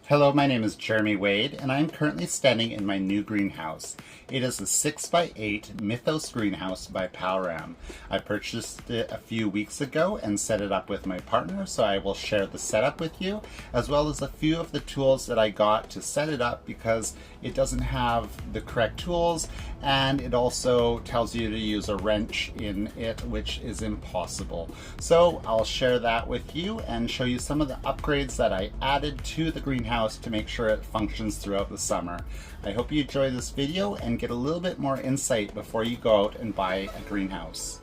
Hello, my name is Jeremy Wade, and I'm currently standing in my new greenhouse. It is a 6x8 Mythos greenhouse by Palram. I purchased it a few weeks ago and set it up with my partner, so I will share the setup with you, as well as a few of the tools that I got to set it up because it doesn't have the correct tools, and it also tells you to use a wrench in it, which is impossible. So I'll share that with you and show you some of the upgrades that I added to the greenhouse to make sure it functions throughout the summer. I hope you enjoy this video and get a little bit more insight before you go out and buy a greenhouse.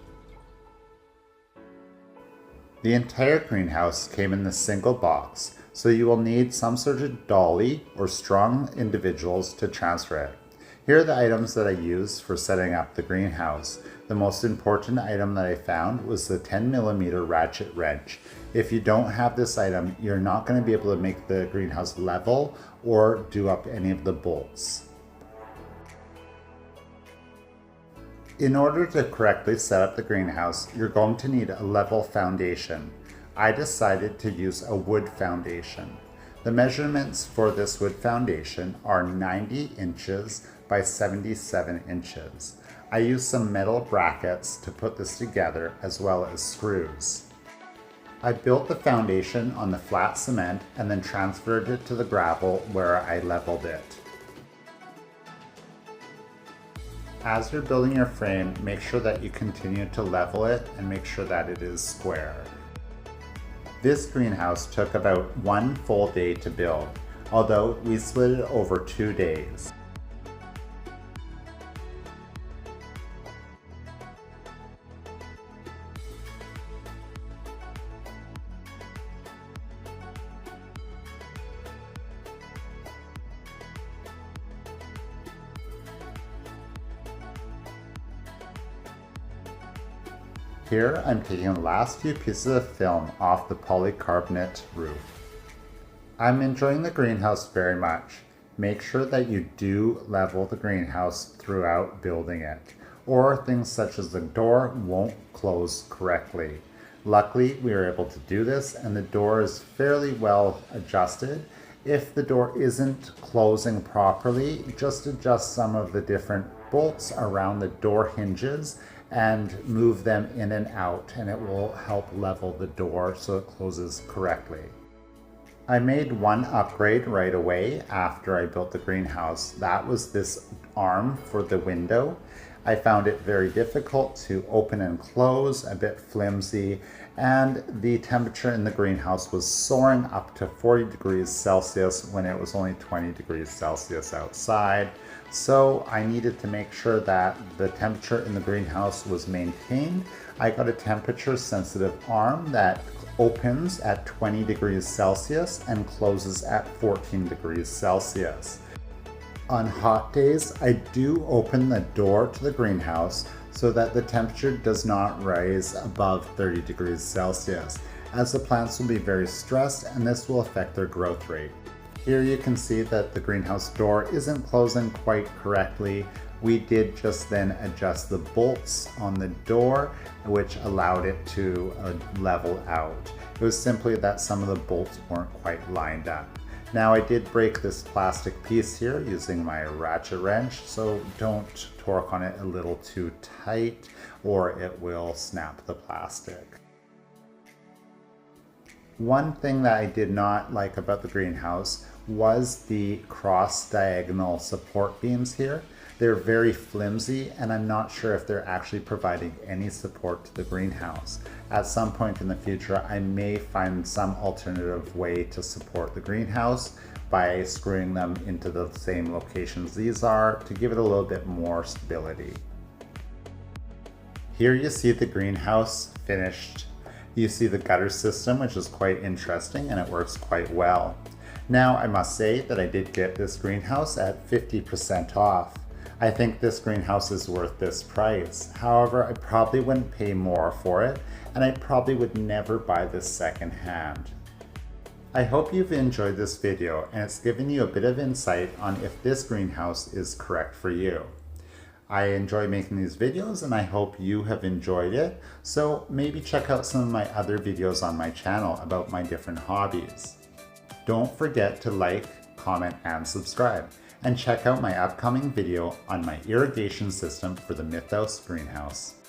The entire greenhouse came in this single box, so you will need some sort of dolly or strong individuals to transfer it. Here are the items that I used for setting up the greenhouse. The most important item that I found was the 10mm ratchet wrench. If you don't have this item, you're not going to be able to make the greenhouse level or do up any of the bolts. In order to correctly set up the greenhouse, you're going to need a level foundation. I decided to use a wood foundation. The measurements for this wood foundation are 90 inches by 77 inches. I used some metal brackets to put this together as well as screws. I built the foundation on the flat cement and then transferred it to the gravel where I leveled it. As you're building your frame, make sure that you continue to level it and make sure that it is square. This greenhouse took about 1 full day to build, although we split it over 2 days. Here I'm taking the last few pieces of film off the polycarbonate roof. I'm enjoying the greenhouse very much. Make sure that you do level the greenhouse throughout building it, or things such as the door won't close correctly. Luckily, we were able to do this and the door is fairly well adjusted. If the door isn't closing properly, just adjust some of the different bolts around the door hinges and move them in and out, and it will help level the door so it closes correctly. I made one upgrade right away after I built the greenhouse. That was this arm for the window. I found it very difficult to open and close, a bit flimsy, and the temperature in the greenhouse was soaring up to 40 degrees Celsius when it was only 20 degrees Celsius outside. So I needed to make sure that the temperature in the greenhouse was maintained. I got a temperature sensitive arm that opens at 20 degrees Celsius and closes at 14 degrees Celsius. On hot days, I do open the door to the greenhouse so that the temperature does not rise above 30 degrees Celsius, as the plants will be very stressed and this will affect their growth rate. Here you can see that the greenhouse door isn't closing quite correctly. We did just then adjust the bolts on the door, which allowed it to level out. It was simply that some of the bolts weren't quite lined up. Now I did break this plastic piece here using my ratchet wrench, so don't torque on it a little too tight or it will snap the plastic. One thing that I did not like about the greenhouse was the cross diagonal support beams here. They're very flimsy and I'm not sure if they're actually providing any support to the greenhouse. At some point in the future, I may find some alternative way to support the greenhouse by screwing them into the same locations these are to give it a little bit more stability. Here you see the greenhouse finished. You see the gutter system, which is quite interesting and it works quite well. Now I must say that I did get this greenhouse at 50% off. I think this greenhouse is worth this price. However, I probably wouldn't pay more for it, and I probably would never buy this second hand. I hope you've enjoyed this video and it's given you a bit of insight on if this greenhouse is correct for you. I enjoy making these videos and I hope you have enjoyed it, so maybe check out some of my other videos on my channel about my different hobbies. Don't forget to like, comment, and subscribe. And check out my upcoming video on my irrigation system for the Mythos greenhouse.